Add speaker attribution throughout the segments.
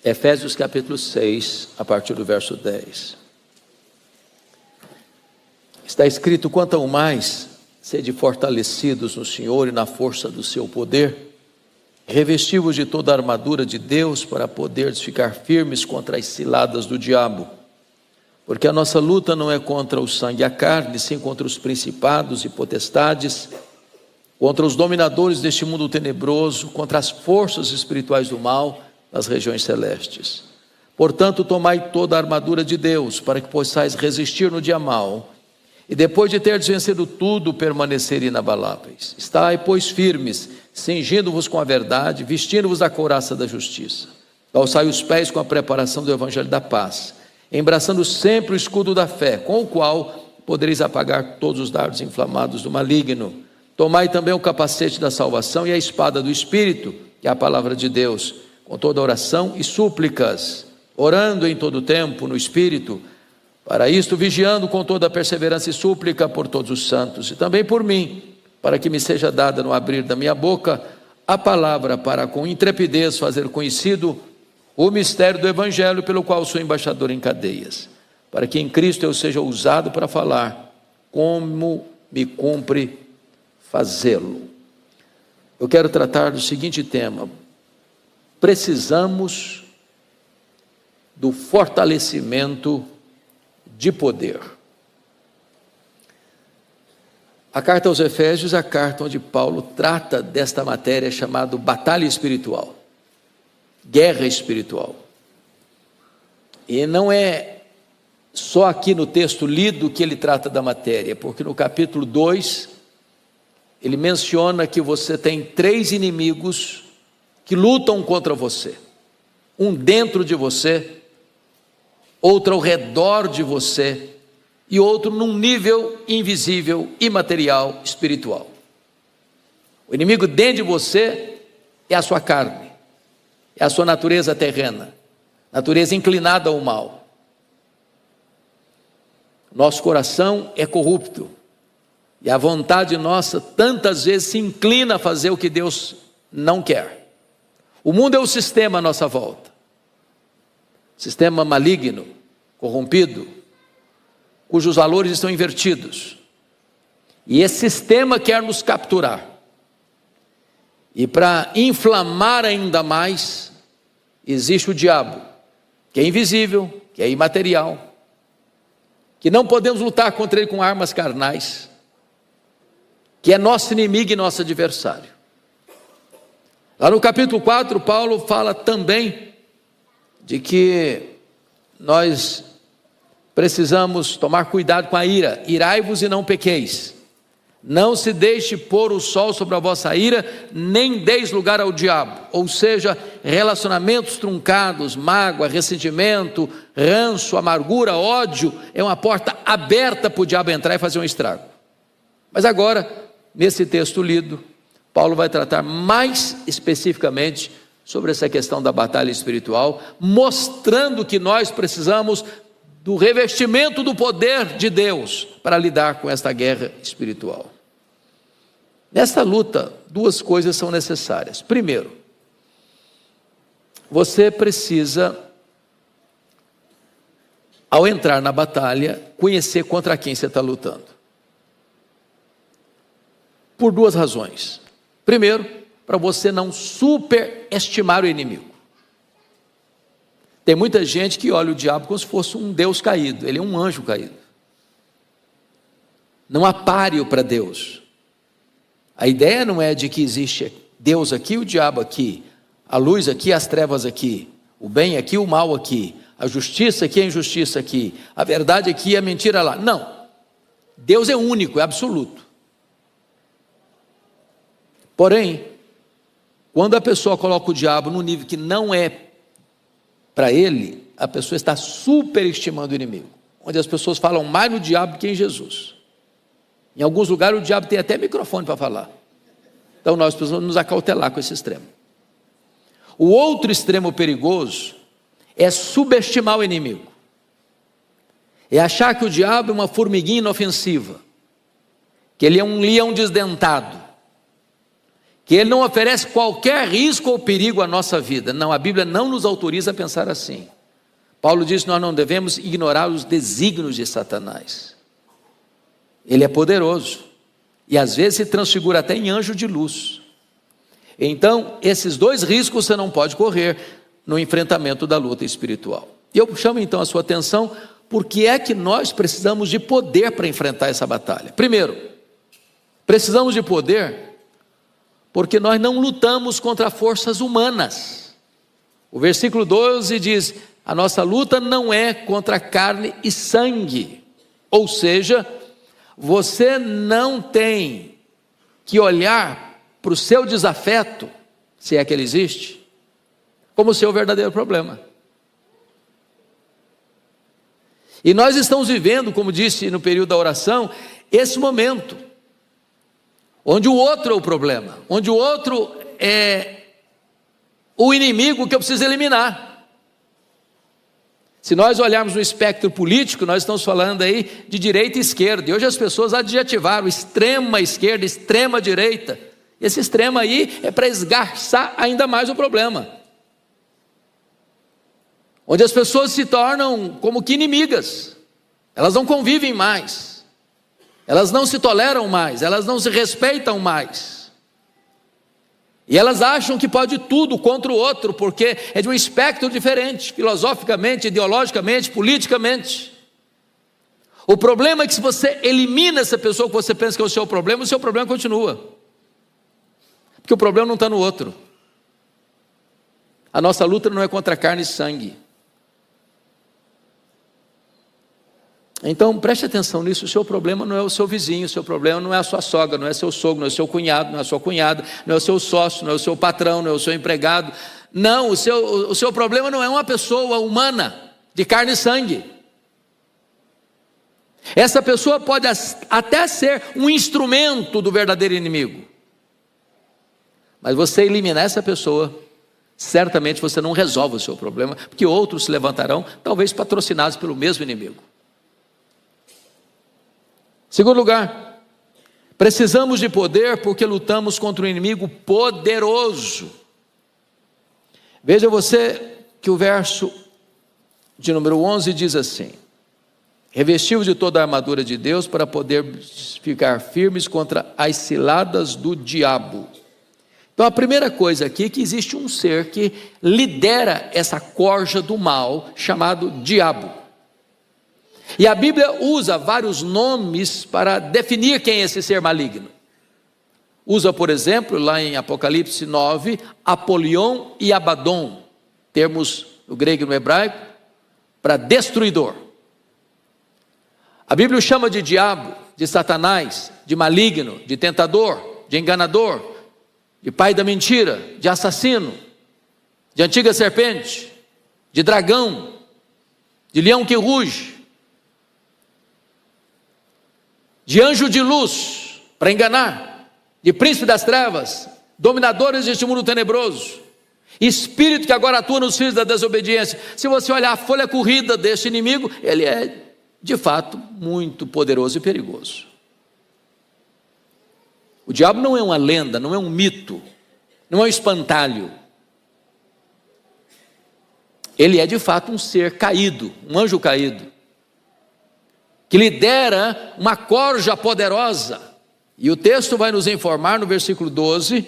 Speaker 1: Efésios capítulo 6, a partir do verso 10. Está escrito: quanto ao mais, sede fortalecidos no Senhor e na força do seu poder, revesti-vos de toda a armadura de Deus, para poderes ficar firmes contra as ciladas do diabo. Porque a nossa luta não é contra o sangue e a carne, sim contra os principados e potestades, contra os dominadores deste mundo tenebroso, contra as forças espirituais do mal nas regiões celestes. Portanto, tomai toda a armadura de Deus, para que possais resistir no dia mau, e depois de terdes vencido tudo, permanecer inabaláveis. Estai, pois, firmes, cingindo-vos com a verdade, vestindo-vos da couraça da justiça. Calçai os pés com a preparação do evangelho da paz, embraçando sempre o escudo da fé, com o qual podereis apagar todos os dardos inflamados do maligno. Tomai também o capacete da salvação e a espada do Espírito, que é a palavra de Deus, com toda oração e súplicas, orando em todo tempo no Espírito, para isto vigiando com toda perseverança e súplica por todos os santos, e também por mim, para que me seja dada no abrir da minha boca a palavra, para com intrepidez fazer conhecido o mistério do Evangelho, pelo qual sou embaixador em cadeias, para que em Cristo eu seja usado para falar como me cumpre fazê-lo. Eu quero tratar do seguinte tema: precisamos do fortalecimento de poder. A carta aos Efésios é a carta onde Paulo trata desta matéria chamada batalha espiritual, guerra espiritual. E não é só aqui no texto lido que ele trata da matéria, porque no capítulo 2, ele menciona que você tem 3 inimigos que lutam contra você. Um dentro de você, outro ao redor de você, e outro num nível invisível, imaterial, espiritual. O inimigo dentro de você é a sua carne, é a sua natureza terrena, natureza inclinada ao mal. Nosso coração é corrupto, e a vontade nossa tantas vezes se inclina a fazer o que Deus não quer. O mundo é o sistema à nossa volta, sistema maligno, corrompido, cujos valores estão invertidos, e esse sistema quer nos capturar, e para inflamar ainda mais, existe o diabo, que é invisível, que é imaterial, que não podemos lutar contra ele com armas carnais, que é nosso inimigo e nosso adversário. Lá no capítulo 4, Paulo fala também de que nós precisamos tomar cuidado com a ira. Irai-vos e não pequeis. Não se deixe pôr o sol sobre a vossa ira, nem deis lugar ao diabo. Ou seja, relacionamentos truncados, mágoa, ressentimento, ranço, amargura, ódio, é uma porta aberta para o diabo entrar e fazer um estrago. Mas agora, nesse texto lido, Paulo vai tratar mais especificamente sobre essa questão da batalha espiritual, mostrando que nós precisamos do revestimento do poder de Deus para lidar com esta guerra espiritual. Nesta luta, 2 coisas são necessárias. Primeiro, você precisa, ao entrar na batalha, conhecer contra quem você está lutando. Por 2 razões. Primeiro, para você não superestimar o inimigo. Tem muita gente que olha o diabo como se fosse um Deus caído. Ele é um anjo caído. Não há páreo para Deus. A ideia não é de que existe Deus aqui e o diabo aqui, a luz aqui, as trevas aqui, o bem aqui, o mal aqui, a justiça aqui, a injustiça aqui, a verdade aqui e a mentira lá. Não. Deus é único, é absoluto. Porém, quando a pessoa coloca o diabo num nível que não é para ele, a pessoa está superestimando o inimigo, onde as pessoas falam mais no diabo do que em Jesus. Em alguns lugares o diabo tem até microfone para falar. Então nós precisamos nos acautelar com esse extremo. O outro extremo perigoso é subestimar o inimigo, é achar que o diabo é uma formiguinha inofensiva, que ele é um leão desdentado, que ele não oferece qualquer risco ou perigo à nossa vida. Não, a Bíblia não nos autoriza a pensar assim. Paulo diz que nós não devemos ignorar os desígnios de Satanás. Ele é poderoso e às vezes se transfigura até em anjo de luz. Então, esses dois riscos você não pode correr no enfrentamento da luta espiritual. E eu chamo então a sua atenção, porque é que nós precisamos de poder para enfrentar essa batalha. Primeiro, precisamos de poder porque nós não lutamos contra forças humanas. O versículo 12 diz: a nossa luta não é contra carne e sangue. Ou seja, você não tem que olhar para o seu desafeto, se é que ele existe, como o seu verdadeiro problema. E nós estamos vivendo, como disse no período da oração, esse momento, onde o outro é o problema, onde o outro é o inimigo que eu preciso eliminar. Se nós olharmos no espectro político, nós estamos falando aí de direita e esquerda, e hoje as pessoas adjetivaram extrema esquerda, extrema direita. Esse extremo aí é para esgarçar ainda mais o problema, onde as pessoas se tornam como que inimigas, elas não convivem mais, elas não se toleram mais, elas não se respeitam mais, e elas acham que pode tudo contra o outro, porque é de um espectro diferente, filosoficamente, ideologicamente, politicamente. O problema é que se você elimina essa pessoa que você pensa que é o seu problema continua, porque o problema não está no outro. A nossa luta não é contra carne e sangue. Então preste atenção nisso. O seu problema não é o seu vizinho, o seu problema não é a sua sogra, não é seu sogro, não é o seu cunhado, não é a sua cunhada, não é o seu sócio, não é o seu patrão, não é o seu empregado. Não, o seu problema não é uma pessoa humana, de carne e sangue. Essa pessoa pode até ser um instrumento do verdadeiro inimigo, mas você eliminar essa pessoa, certamente você não resolve o seu problema, porque outros se levantarão, talvez patrocinados pelo mesmo inimigo. Segundo lugar, precisamos de poder porque lutamos contra um inimigo poderoso. Veja você que o verso de número 11 diz assim: revestiu de toda a armadura de Deus para poder ficar firmes contra as ciladas do diabo. Então a primeira coisa aqui é que existe um ser que lidera essa corja do mal, chamado diabo. E a Bíblia usa vários nomes para definir quem é esse ser maligno. Usa, por exemplo, lá em Apocalipse 9, Apolion e Abaddon, termos no grego e no hebraico, para destruidor. A Bíblia o chama de diabo, de Satanás, de maligno, de tentador, de enganador, de pai da mentira, de assassino, de antiga serpente, de dragão, de leão que ruge, de anjo de luz, para enganar, de príncipe das trevas, dominadores deste mundo tenebroso, espírito que agora atua nos filhos da desobediência. Se você olhar a folha corrida deste inimigo, ele é de fato muito poderoso e perigoso. O diabo não é uma lenda, não é um mito, não é um espantalho. Ele é de fato um ser caído, um anjo caído, que lidera uma corja poderosa. E o texto vai nos informar no versículo 12,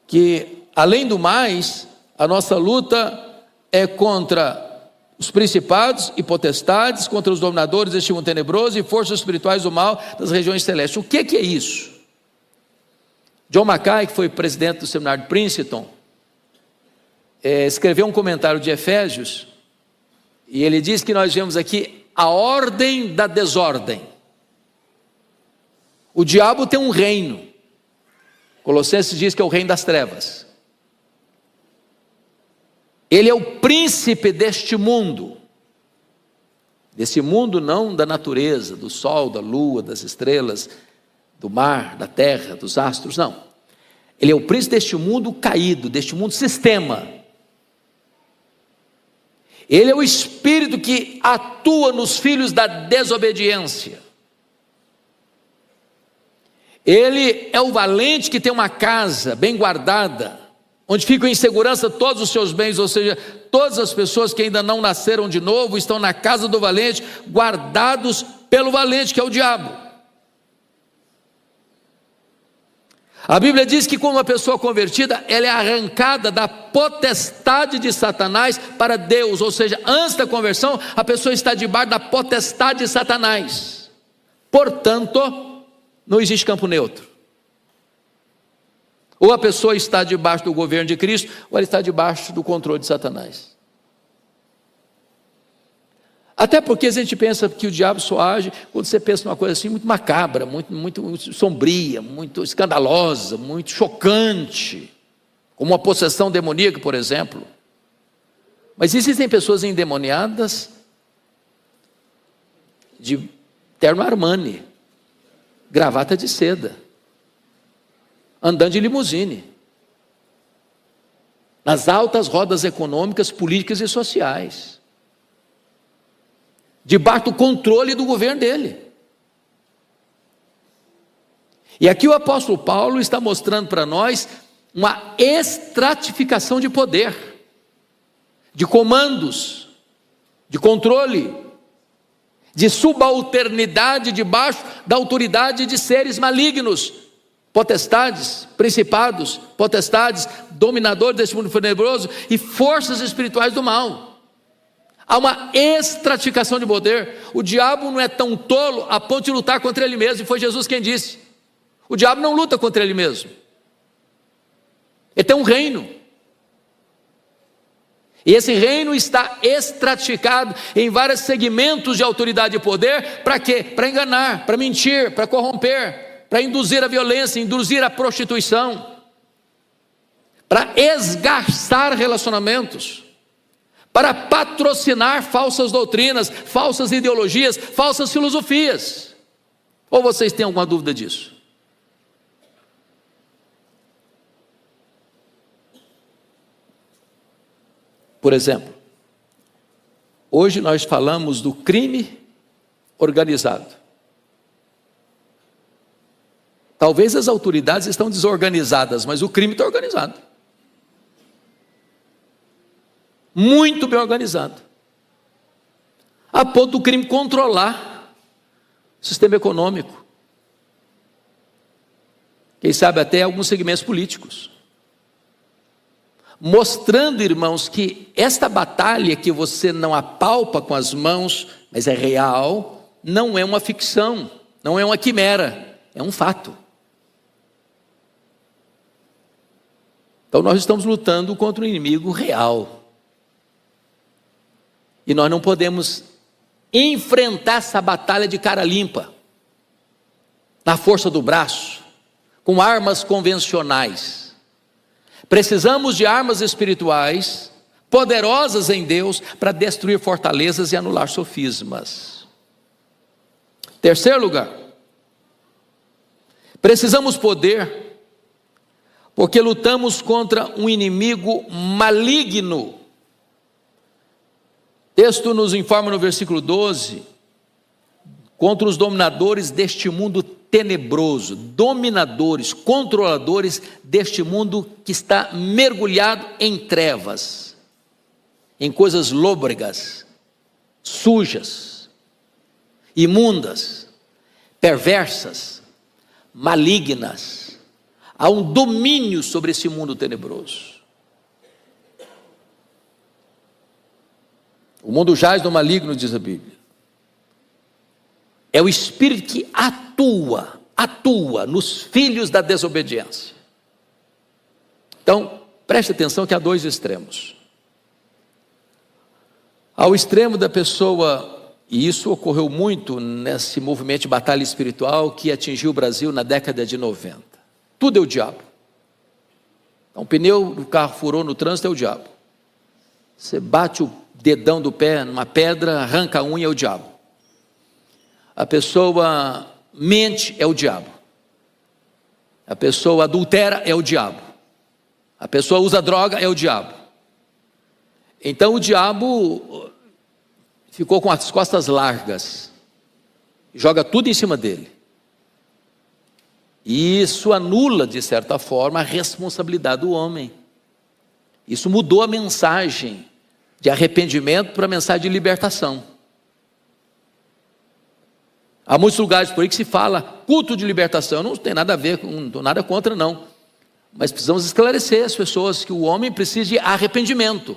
Speaker 1: que além do mais, a nossa luta é contra os principados e potestades, contra os dominadores deste mundo tenebroso e forças espirituais do mal das regiões celestes. O que é isso? John Mackay, que foi presidente do seminário de Princeton, escreveu um comentário de Efésios, e ele diz que nós vemos aqui a ordem da desordem. O diabo tem um reino. Colossenses diz que é o reino das trevas. Ele é o príncipe deste mundo. Desse mundo não da natureza, do sol, da lua, das estrelas, do mar, da terra, dos astros, não. Ele é o príncipe deste mundo caído, deste mundo sistema. Ele é o espírito que atua nos filhos da desobediência. Ele é o valente que tem uma casa bem guardada, onde ficam em segurança todos os seus bens, ou seja, todas as pessoas que ainda não nasceram de novo estão na casa do valente, guardados pelo valente, que é o diabo. A Bíblia diz que quando uma pessoa convertida, ela é arrancada da potestade de Satanás para Deus, ou seja, antes da conversão, a pessoa está debaixo da potestade de Satanás. Portanto, não existe campo neutro. Ou a pessoa está debaixo do governo de Cristo, ou ela está debaixo do controle de Satanás. Até porque a gente pensa que o diabo só age quando você pensa numa coisa assim muito macabra, muito sombria, muito escandalosa, muito chocante, como uma possessão demoníaca, por exemplo. Mas existem pessoas endemoniadas de terno Armani, gravata de seda, andando de limusine, nas altas rodas econômicas, políticas e sociais, debaixo do controle do governo dele. E aqui o apóstolo Paulo está mostrando para nós uma estratificação de poder, de comandos, de controle, de subalternidade debaixo da autoridade de seres malignos, potestades, principados, potestades, dominadores deste mundo tenebroso e forças espirituais do mal. Há uma estratificação de poder. O diabo não é tão tolo a ponto de lutar contra ele mesmo, e foi Jesus quem disse. O diabo não luta contra ele mesmo. Ele tem um reino. E esse reino está estratificado em vários segmentos de autoridade e poder. Para quê? Para enganar, para mentir, para corromper, para induzir a violência, induzir a prostituição, para esgarçar relacionamentos, para patrocinar falsas doutrinas, falsas ideologias, falsas filosofias. Ou vocês têm alguma dúvida disso? Por exemplo, hoje nós falamos do crime organizado. Talvez as autoridades estão desorganizadas, mas o crime está organizado. Muito bem organizado, a ponto do crime controlar o sistema econômico, quem sabe até alguns segmentos políticos, mostrando, irmãos, que esta batalha que você não apalpa com as mãos, mas é real, não é uma ficção, não é uma quimera, é um fato. Então nós estamos lutando contra um inimigo real. E nós não podemos enfrentar essa batalha de cara limpa, na força do braço, com armas convencionais. Precisamos de armas espirituais, poderosas em Deus, para destruir fortalezas e anular sofismas. Terceiro lugar, precisamos poder, porque lutamos contra um inimigo maligno. O texto nos informa no versículo 12, contra os dominadores deste mundo tenebroso, dominadores, controladores deste mundo que está mergulhado em trevas, em coisas lôbregas, sujas, imundas, perversas, malignas. Há um domínio sobre esse mundo tenebroso. O mundo jaz no maligno, diz a Bíblia. É o espírito que atua nos filhos da desobediência. Então, preste atenção que há dois extremos. Há o extremo da pessoa, e isso ocorreu muito nesse movimento de batalha espiritual que atingiu o Brasil na década de 90. Tudo é o diabo. Então, o pneu do carro furou no trânsito, é o diabo. Você bate o dedão do pé numa pedra, arranca a unha, é o diabo. A pessoa mente, é o diabo. A pessoa adultera, é o diabo. A pessoa usa droga, é o diabo. Então o diabo ficou com as costas largas, joga tudo em cima dele. E isso anula, de certa forma, a responsabilidade do homem. Isso mudou a mensagem de arrependimento para a mensagem de libertação. Há muitos lugares por aí que se fala culto de libertação. Não tem nada a ver, não estou nada contra não. Mas precisamos esclarecer as pessoas que o homem precisa de arrependimento.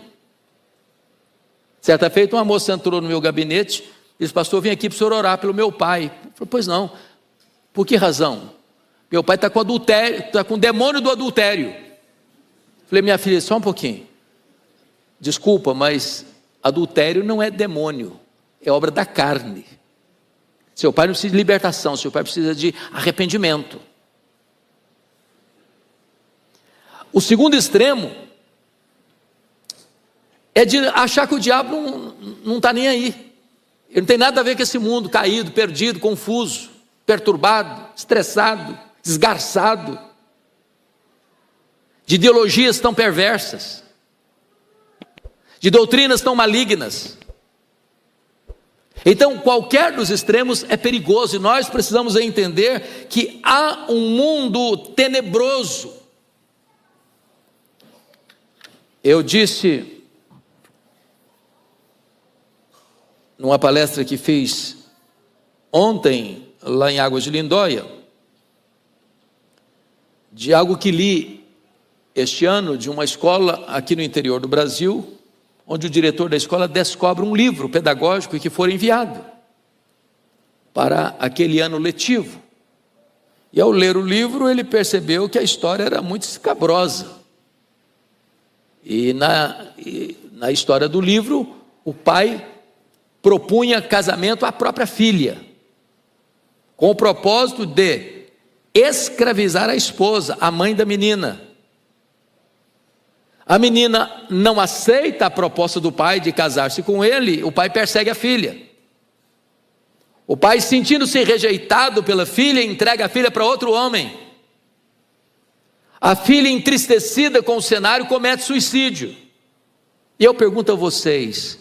Speaker 1: Certa feita uma moça entrou no meu gabinete e disse: pastor, eu vim aqui para o senhor orar pelo meu pai. Eu falei: pois não. Por que razão? Meu pai está com adultério, está com o demônio do adultério. Eu falei: minha filha, só um pouquinho. Desculpa, mas adultério não é demônio, é obra da carne. Seu pai não precisa de libertação, seu pai precisa de arrependimento. O segundo extremo é de achar que o diabo não está nem aí. Ele não tem nada a ver com esse mundo caído, perdido, confuso, perturbado, estressado, esgarçado, de ideologias tão perversas, de doutrinas tão malignas. Então, qualquer dos extremos é perigoso, e nós precisamos entender que há um mundo tenebroso. Eu disse, numa palestra que fiz ontem, lá em Águas de Lindóia, de algo que li este ano, de uma escola aqui no interior do Brasil, onde o diretor da escola descobre um livro pedagógico que foi enviado para aquele ano letivo. E ao ler o livro, ele percebeu que a história era muito escabrosa. E na história do livro, o pai propunha casamento à própria filha, com o propósito de escravizar a esposa, a mãe da menina. A menina não aceita a proposta do pai de casar-se com ele, o pai persegue a filha. O pai, sentindo-se rejeitado pela filha, entrega a filha para outro homem. A filha, entristecida com o cenário, comete suicídio. E eu pergunto a vocês: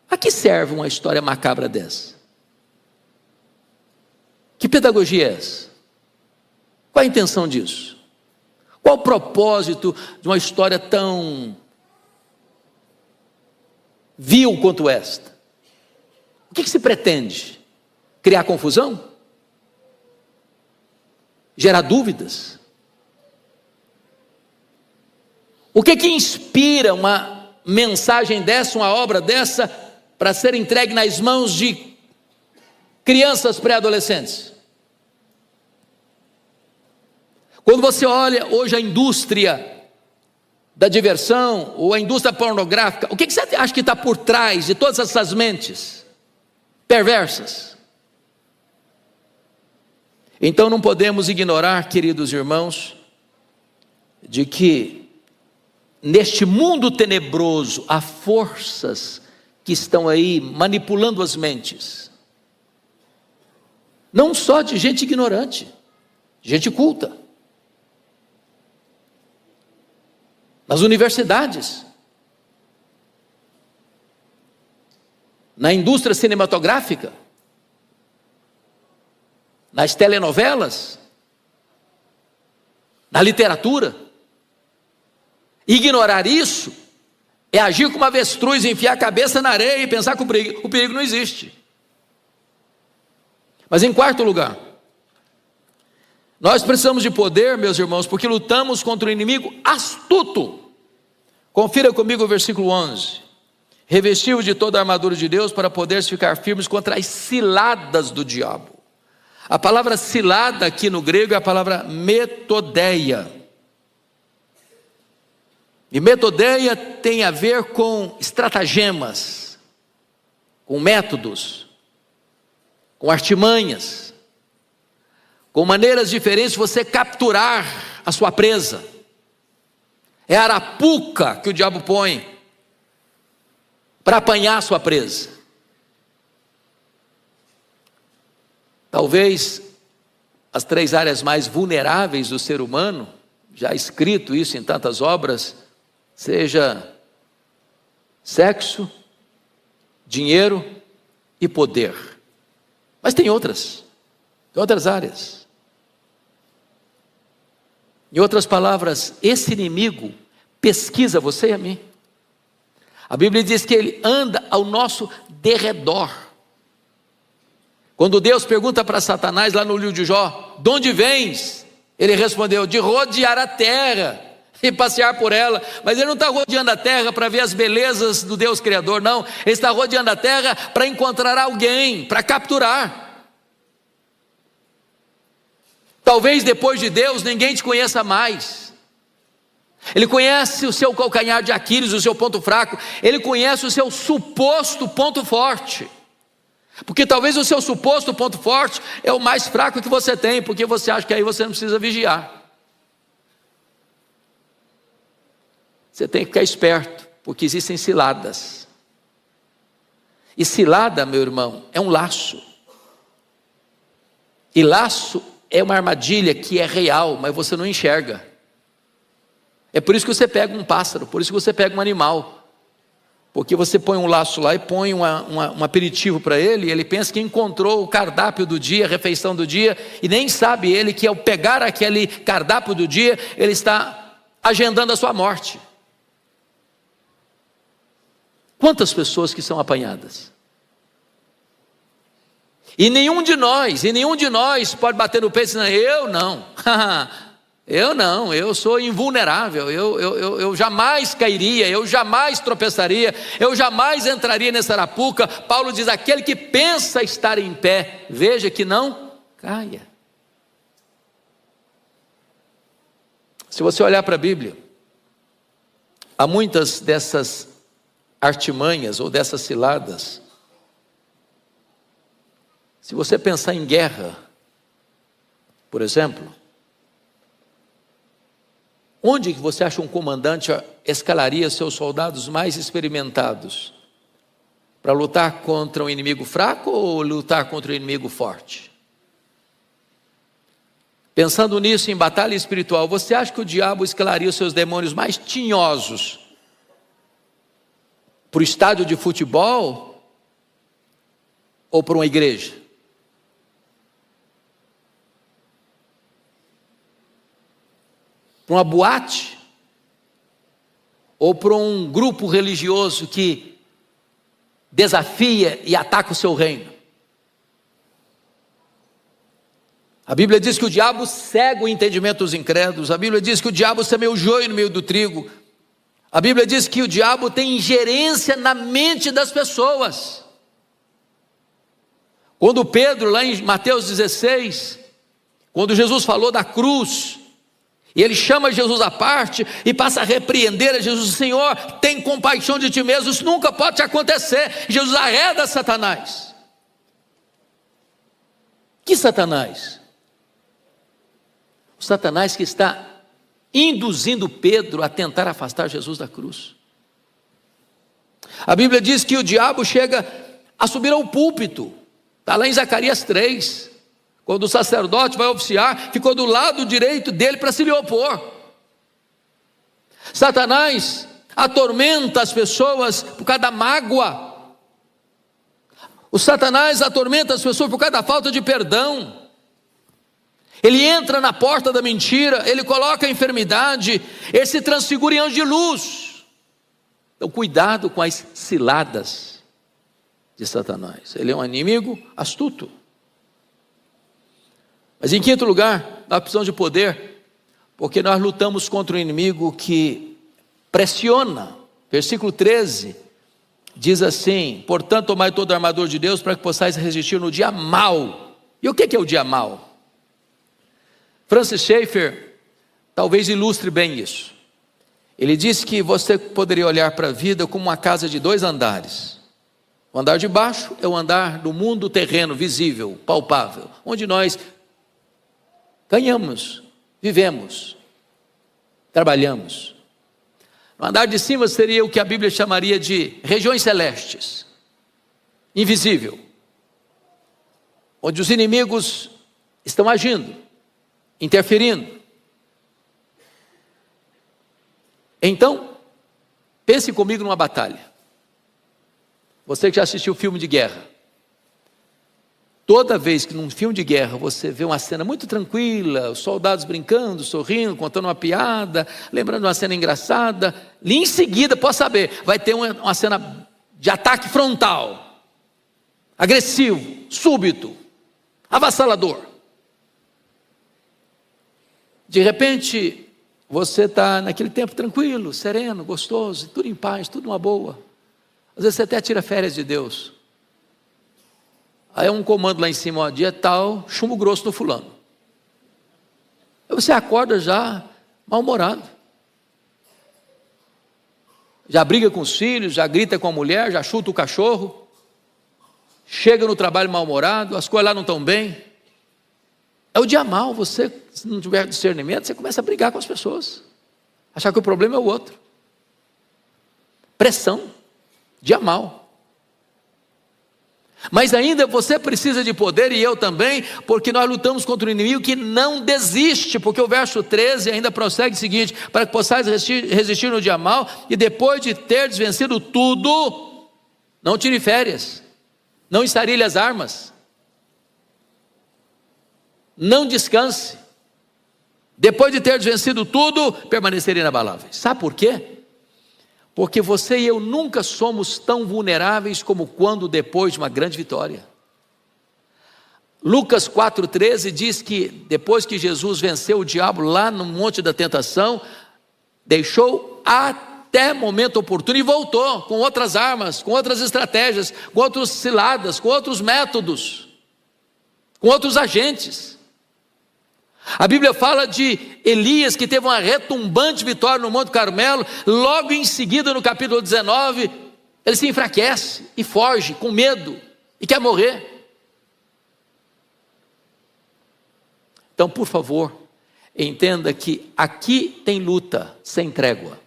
Speaker 1: a que serve uma história macabra dessa? Que pedagogia é essa? Qual a intenção disso? Qual o propósito de uma história tão vil quanto esta? O que se pretende? Criar confusão? Gerar dúvidas? O que inspira uma mensagem dessa, uma obra dessa, para ser entregue nas mãos de crianças pré-adolescentes? Quando você olha hoje a indústria da diversão, ou a indústria pornográfica, o que você acha que está por trás de todas essas mentes perversas? Então não podemos ignorar, queridos irmãos, de que neste mundo tenebroso há forças que estão aí manipulando as mentes, não só de gente ignorante, gente culta. Nas universidades, na indústria cinematográfica, nas telenovelas, na literatura. Ignorar isso é agir como uma avestruz, enfiar a cabeça na areia e pensar que o perigo não existe. Mas em quarto lugar, nós precisamos de poder, meus irmãos, porque lutamos contra um inimigo astuto. Confira comigo o versículo 11. Revestiu de toda a armadura de Deus para poder ficar firmes contra as ciladas do diabo. A palavra cilada aqui no grego é a palavra metodeia. E metodeia tem a ver com estratagemas, com métodos, com artimanhas, com maneiras diferentes de você capturar a sua presa. É a arapuca que o diabo põe para apanhar a sua presa. Talvez as 3 áreas mais vulneráveis do ser humano, já escrito isso em tantas obras, seja sexo, dinheiro e poder. Mas tem outras áreas. Em outras palavras, esse inimigo pesquisa você e a mim. A Bíblia diz que ele anda ao nosso derredor. Quando Deus pergunta para Satanás lá no livro de Jó: de onde vens? Ele respondeu: de rodear a terra e passear por ela. Mas ele não está rodeando a terra para ver as belezas do Deus Criador, não. Ele está rodeando a terra para encontrar alguém, para capturar. Talvez depois de Deus ninguém te conheça mais. Ele conhece o seu calcanhar de Aquiles, o seu ponto fraco. Ele conhece o seu suposto ponto forte. Porque talvez o seu suposto ponto forte é o mais fraco que você tem, porque você acha que aí você não precisa vigiar. Você tem que ficar esperto, porque existem ciladas. E cilada, meu irmão, é um laço. E laço é uma armadilha que é real, mas você não enxerga. É por isso que você pega um pássaro, por isso que você pega um animal. Porque você põe um laço lá e põe um aperitivo para ele, e ele pensa que encontrou o cardápio do dia, a refeição do dia, e nem sabe ele que ao pegar aquele cardápio do dia, ele está agendando a sua morte. Quantas pessoas que são apanhadas? E nenhum de nós pode bater no peito e dizer: eu não, eu sou invulnerável, eu jamais cairia, eu jamais tropeçaria, eu jamais entraria nessa arapuca. Paulo diz: aquele que pensa estar em pé, veja que não caia. Se você olhar para a Bíblia, há muitas dessas artimanhas ou dessas ciladas. Se você pensar em guerra, por exemplo, onde que você acha um comandante escalaria seus soldados mais experimentados? Para lutar contra um inimigo fraco ou lutar contra um inimigo forte? Pensando nisso, em batalha espiritual, você acha que o diabo escalaria os seus demônios mais tinhosos para o estádio de futebol ou para uma igreja? Para uma boate? Ou para um grupo religioso que desafia e ataca o seu reino? A Bíblia diz que o diabo cega o entendimento dos incrédulos. A Bíblia diz que o diabo semeia o joio no meio do trigo. A Bíblia diz que o diabo tem ingerência na mente das pessoas. Quando Pedro, lá em Mateus 16, quando Jesus falou da cruz, e ele chama Jesus à parte e passa a repreender a Jesus: Senhor, tem compaixão de ti mesmo, isso nunca pode te acontecer. Jesus arreda Satanás. Que Satanás? O Satanás que está induzindo Pedro a tentar afastar Jesus da cruz. A Bíblia diz que o diabo chega a subir ao púlpito. Está lá em Zacarias 3. Quando o sacerdote vai oficiar, ficou do lado direito dele para se lhe opor. Satanás atormenta as pessoas por causa da mágoa. O Satanás atormenta as pessoas por causa da falta de perdão. Ele entra na porta da mentira, ele coloca a enfermidade, ele se transfigura em anjo de luz. Então cuidado com as ciladas de Satanás. Ele é um inimigo astuto. Mas em quinto lugar, nós precisamos de poder, porque nós lutamos contra um inimigo que pressiona. Versículo 13 diz assim: portanto tomai todo o armador de Deus, para que possais resistir no dia mau. E o que é o dia mau? Francis Schaeffer talvez ilustre bem isso. Ele diz que você poderia olhar para a vida como uma casa de 2 andares. O andar de baixo é o andar do mundo terreno, visível, palpável, onde nós ganhamos, vivemos, trabalhamos. No andar de cima seria o que a Bíblia chamaria de regiões celestes, invisível, onde os inimigos estão agindo, interferindo. Então, pense comigo numa batalha. Você que já assistiu filme de guerra, Toda vez que num filme de guerra você vê uma cena muito tranquila, os soldados brincando, sorrindo, contando uma piada, lembrando uma cena engraçada, e em seguida, pode saber, vai ter uma cena de ataque frontal, agressivo, súbito, avassalador. De repente, você está naquele tempo tranquilo, sereno, gostoso, tudo em paz, tudo uma boa. Às vezes você até tira férias de Deus. Aí é um comando lá em cima, ó, dia tal, chumbo grosso no fulano. Aí você acorda já mal-humorado. Já briga com os filhos, já grita com a mulher, já chuta o cachorro. Chega no trabalho mal-humorado, as coisas lá não estão bem. É o dia mal, você, se não tiver discernimento, você começa a brigar com as pessoas. Achar que o problema é o outro. Pressão, dia mal. Mas ainda você precisa de poder, e eu também, porque nós lutamos contra um inimigo que não desiste, porque o verso 13 ainda prossegue o seguinte: para que possais resistir no dia mal, e depois de teres vencido tudo, não tire férias, não estarilhe as armas, não descanse, depois de teres vencido tudo, permanecer inabaláveis. Sabe por quê? Porque você e eu nunca somos tão vulneráveis como quando depois de uma grande vitória. Lucas 4,13 diz que depois que Jesus venceu o diabo lá no monte da tentação, deixou até momento oportuno e voltou com outras armas, com outras estratégias, com outras ciladas, com outros métodos, com outros agentes. A Bíblia fala de Elias, que teve uma retumbante vitória no Monte Carmelo. Logo em seguida, no capítulo 19, ele se enfraquece e foge com medo e quer morrer. Então, por favor, entenda que aqui tem luta sem trégua.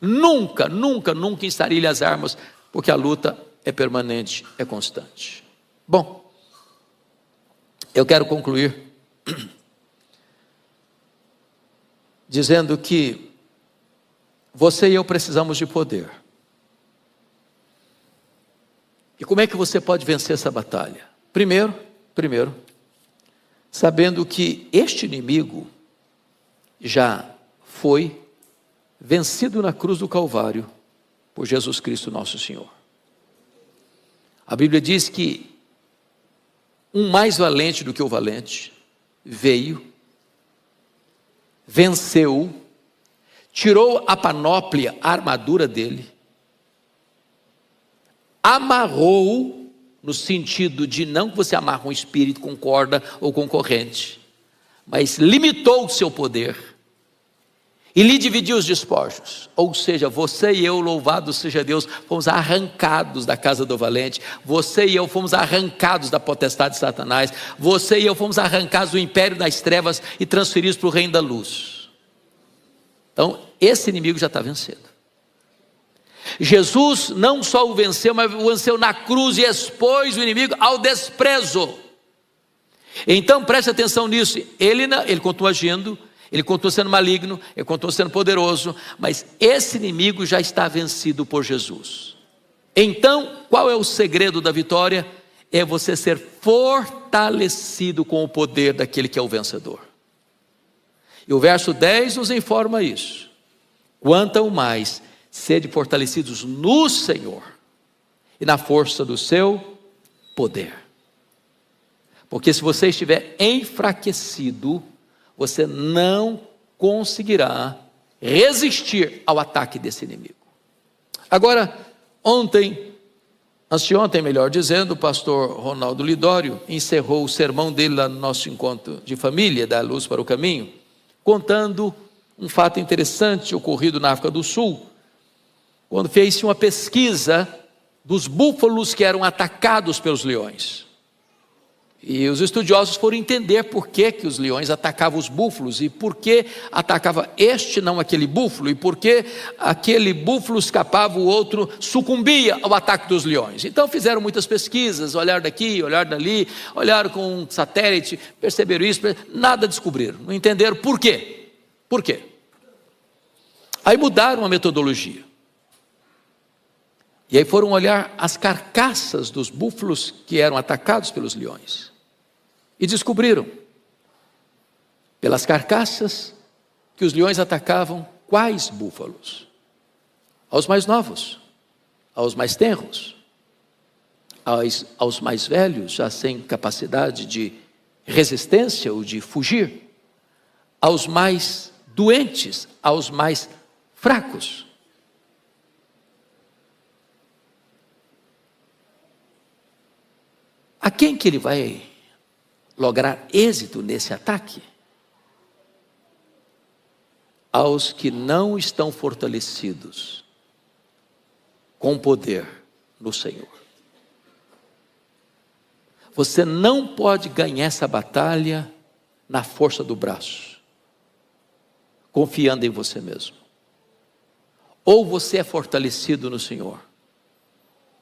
Speaker 1: Nunca, nunca, nunca estarilhe as armas, porque a luta é permanente, é constante. Bom, eu quero concluir dizendo que você e eu precisamos de poder. E como é que você pode vencer essa batalha? Primeiro, sabendo que este inimigo já foi vencido na cruz do Calvário por Jesus Cristo nosso Senhor. A Bíblia diz que um mais valente do que o valente veio, venceu, tirou a panóplia, a armadura dele, amarrou, no sentido de não que você amarra um espírito com corda ou com corrente, mas limitou o seu poder e lhe dividiu os despojos. Ou seja, você e eu, louvado seja Deus, fomos arrancados da casa do valente. Você e eu fomos arrancados da potestade de Satanás. Você e eu fomos arrancados do império das trevas e transferidos para o reino da luz. Então, esse inimigo já está vencido. Jesus não só o venceu, mas o venceu na cruz e expôs o inimigo ao desprezo. Então, preste atenção nisso. Ele continua agindo, ele continua sendo maligno, ele continua sendo poderoso, mas esse inimigo já está vencido por Jesus. Então, qual é o segredo da vitória? É você ser fortalecido com o poder daquele que é o vencedor. E o verso 10 nos informa isso. Quanto ao mais, sede fortalecidos no Senhor e na força do seu poder. Porque se você estiver enfraquecido, você não conseguirá resistir ao ataque desse inimigo. Agora, anteontem, melhor dizendo, o pastor Ronaldo Lidório encerrou o sermão dele lá no nosso encontro de família, da Luz para o Caminho, contando um fato interessante ocorrido na África do Sul, quando fez-se uma pesquisa dos búfalos que eram atacados pelos leões. E os estudiosos foram entender por que os leões atacavam os búfalos, e por que atacava este, não aquele búfalo, e por que aquele búfalo escapava, o outro sucumbia ao ataque dos leões. Então fizeram muitas pesquisas, olharam daqui, olharam dali, olharam com um satélite, perceberam isso, nada descobriram, não entenderam por quê. Por quê? Aí mudaram a metodologia. E aí foram olhar as carcaças dos búfalos que eram atacados pelos leões. E descobriram, pelas carcaças, que os leões atacavam quais búfalos? Aos mais novos, aos mais tenros, aos mais velhos, já sem capacidade de resistência ou de fugir, aos mais doentes, aos mais fracos. A quem que ele vai lograr êxito nesse ataque? Aos que não estão fortalecidos com poder no Senhor. Você não pode ganhar essa batalha na força do braço, confiando em você mesmo. Ou você é fortalecido no Senhor,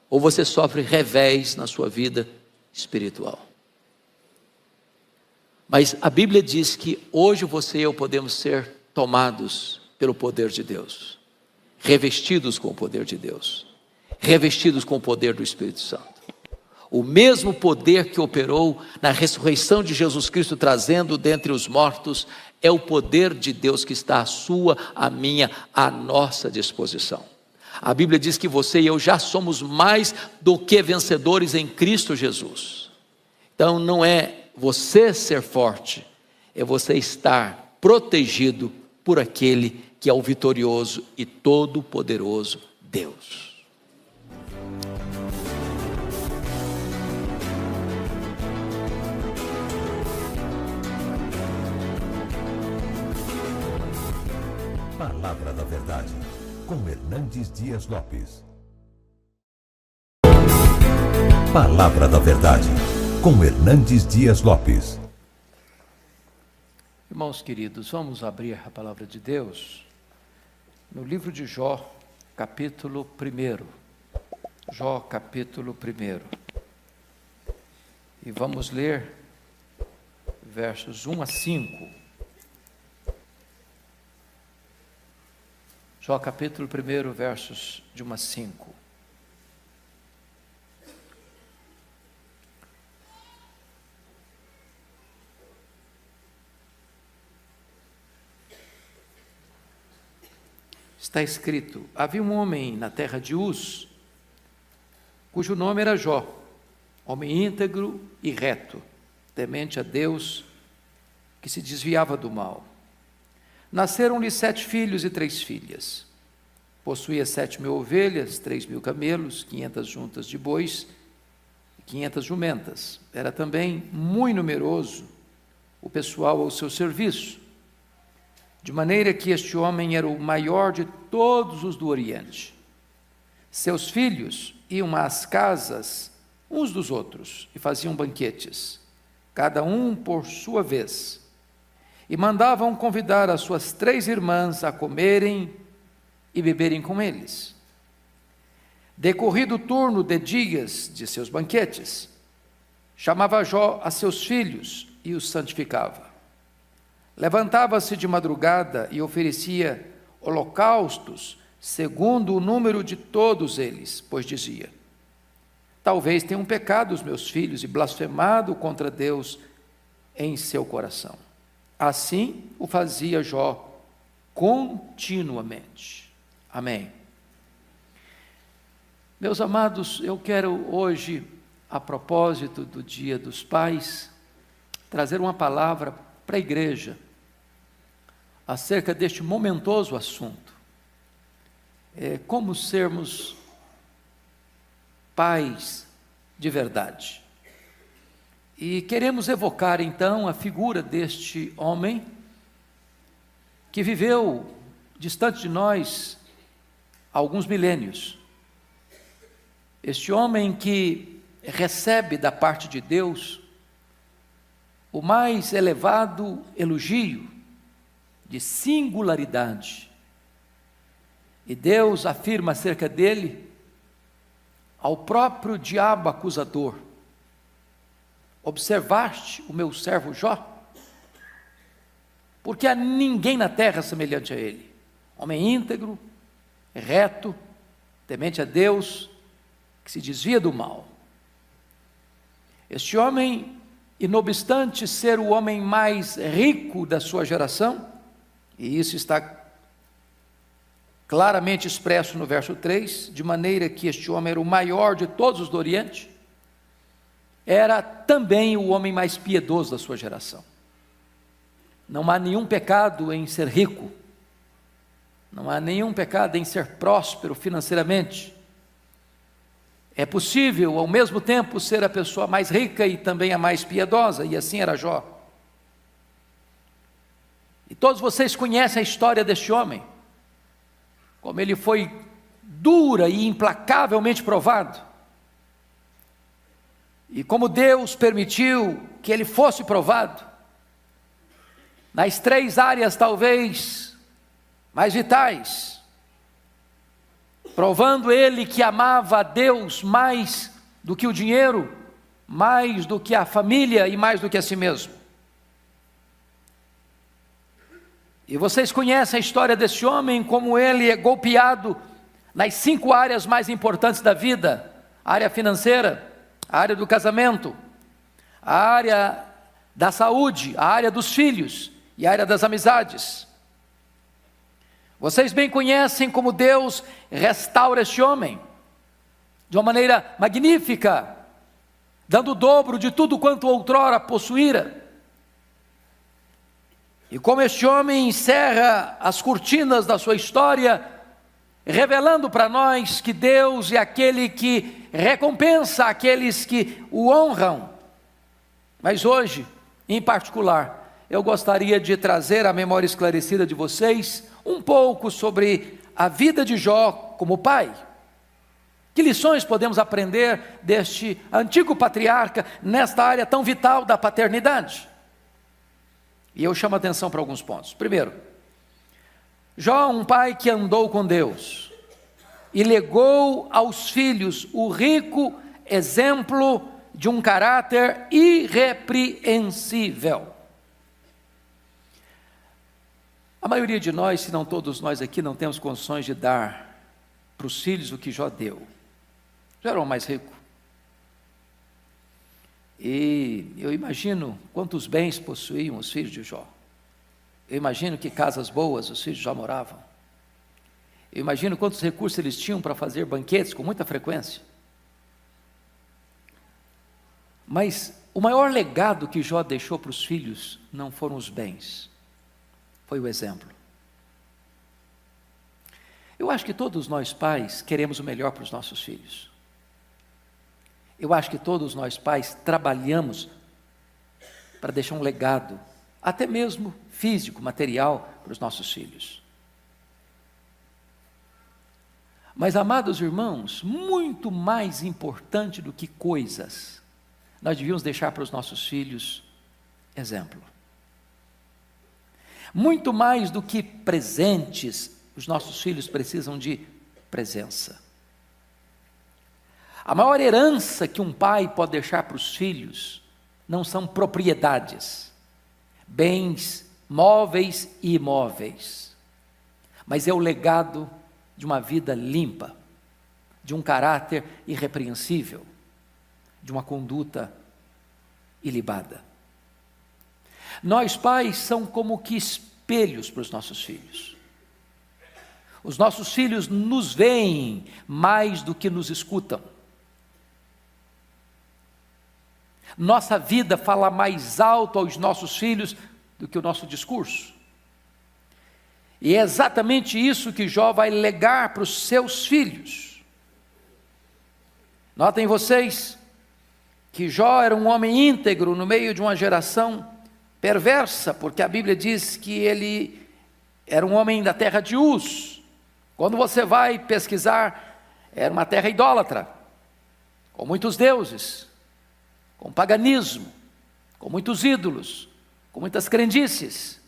Speaker 1: ou você sofre revés na sua vida espiritual. Mas a Bíblia diz que hoje você e eu podemos ser tomados pelo poder de Deus, revestidos com o poder de Deus, revestidos com o poder do Espírito Santo. O mesmo poder que operou na ressurreição de Jesus Cristo, trazendo dentre os mortos, é o poder de Deus que está à sua, à minha, à nossa disposição. A Bíblia diz que você e eu já somos mais do que vencedores em Cristo Jesus. Então não é você ser forte, é você estar protegido por aquele que é o vitorioso e todo-poderoso Deus.
Speaker 2: Palavra da Verdade, com Hernandes Dias Lopes. Palavra da Verdade, com Hernandes Dias Lopes.
Speaker 1: Irmãos queridos, vamos abrir a palavra de Deus no livro de Jó, capítulo 1. Jó, capítulo 1. E vamos ler versos 1 a 5. Jó, capítulo 1, versos de 1 a 5. Está escrito: havia um homem na terra de Uz, cujo nome era Jó, homem íntegro e reto, temente a Deus, que se desviava do mal. Nasceram-lhe 7 filhos e 3 filhas. Possuía 7.000 ovelhas, 3.000 camelos, 500 juntas de bois e 500 jumentas. Era também muito numeroso o pessoal ao seu serviço, de maneira que este homem era o maior de todos os do Oriente. Seus filhos iam às casas uns dos outros e faziam banquetes, cada um por sua vez, e mandavam convidar as suas 3 irmãs a comerem e beberem com eles. Decorrido o turno de dias de seus banquetes, chamava Jó a seus filhos e os santificava. Levantava-se de madrugada e oferecia holocaustos segundo o número de todos eles, pois dizia: talvez tenham pecado os meus filhos e blasfemado contra Deus em seu coração. Assim o fazia Jó continuamente. Amém. Meus amados, eu quero hoje, a propósito do Dia dos Pais, trazer uma palavra para a igreja acerca deste momentoso assunto. Como sermos pais de verdade. E queremos evocar então a figura deste homem que viveu distante de nós há alguns milênios. Este homem que recebe da parte de Deus o mais elevado elogio de singularidade. E Deus afirma acerca dele ao próprio diabo acusador: observaste o meu servo Jó? Porque há ninguém na terra semelhante a ele, homem íntegro, reto, temente a Deus que se desvia do mal. Este homem, e não obstante ser o homem mais rico da sua geração, e isso está claramente expresso no verso 3, de maneira que este homem era o maior de todos os do Oriente, era também o homem mais piedoso da sua geração. Não há nenhum pecado em ser rico, não há nenhum pecado em ser próspero financeiramente. É possível, ao mesmo tempo, ser a pessoa mais rica e também a mais piedosa, e assim era Jó. E todos vocês conhecem a história deste homem, como ele foi dura e implacavelmente provado, e como Deus permitiu que ele fosse provado, nas 3 áreas talvez mais vitais, provando ele que amava a Deus mais do que o dinheiro, mais do que a família e mais do que a si mesmo. E vocês conhecem a história desse homem, como ele é golpeado nas 5 áreas mais importantes da vida: a área financeira, a área do casamento, a área da saúde, a área dos filhos e a área das amizades. Vocês bem conhecem como Deus restaura este homem de uma maneira magnífica, dando o dobro de tudo quanto outrora possuíra. E como este homem encerra as cortinas da sua história, revelando para nós que Deus é aquele que recompensa aqueles que o honram. Mas hoje, em particular, eu gostaria de trazer à memória esclarecida de vocês um pouco sobre a vida de Jó como pai. Que lições podemos aprender deste antigo patriarca nesta área tão vital da paternidade? E eu chamo a atenção para alguns pontos. Primeiro, Jó, um pai que andou com Deus e legou aos filhos o rico exemplo de um caráter irrepreensível. A maioria de nós, se não todos nós aqui, não temos condições de dar para os filhos o que Jó deu. Jó era o mais rico. E eu imagino quantos bens possuíam os filhos de Jó. Eu imagino que casas boas os filhos de Jó moravam. Eu imagino quantos recursos eles tinham para fazer banquetes com muita frequência. Mas o maior legado que Jó deixou para os filhos não foram os bens, foi o exemplo. Eu acho que todos nós pais queremos o melhor para os nossos filhos. Eu acho que todos nós pais trabalhamos para deixar um legado, até mesmo físico, material, para os nossos filhos. Mas, amados irmãos, muito mais importante do que coisas, nós devíamos deixar para os nossos filhos exemplo. Muito mais do que presentes, os nossos filhos precisam de presença. A maior herança que um pai pode deixar para os filhos não são propriedades, bens móveis e imóveis, mas é o legado de uma vida limpa, de um caráter irrepreensível, de uma conduta ilibada. Nós pais somos como que espelhos para os nossos filhos. Os nossos filhos nos veem mais do que nos escutam. Nossa vida fala mais alto aos nossos filhos do que o nosso discurso. E é exatamente isso que Jó vai legar para os seus filhos. Notem vocês que Jó era um homem íntegro no meio de uma geração perversa, porque a Bíblia diz que ele era um homem da terra de Uz. Quando você vai pesquisar, era uma terra idólatra, com muitos deuses, com paganismo, com muitos ídolos, com muitas crendices.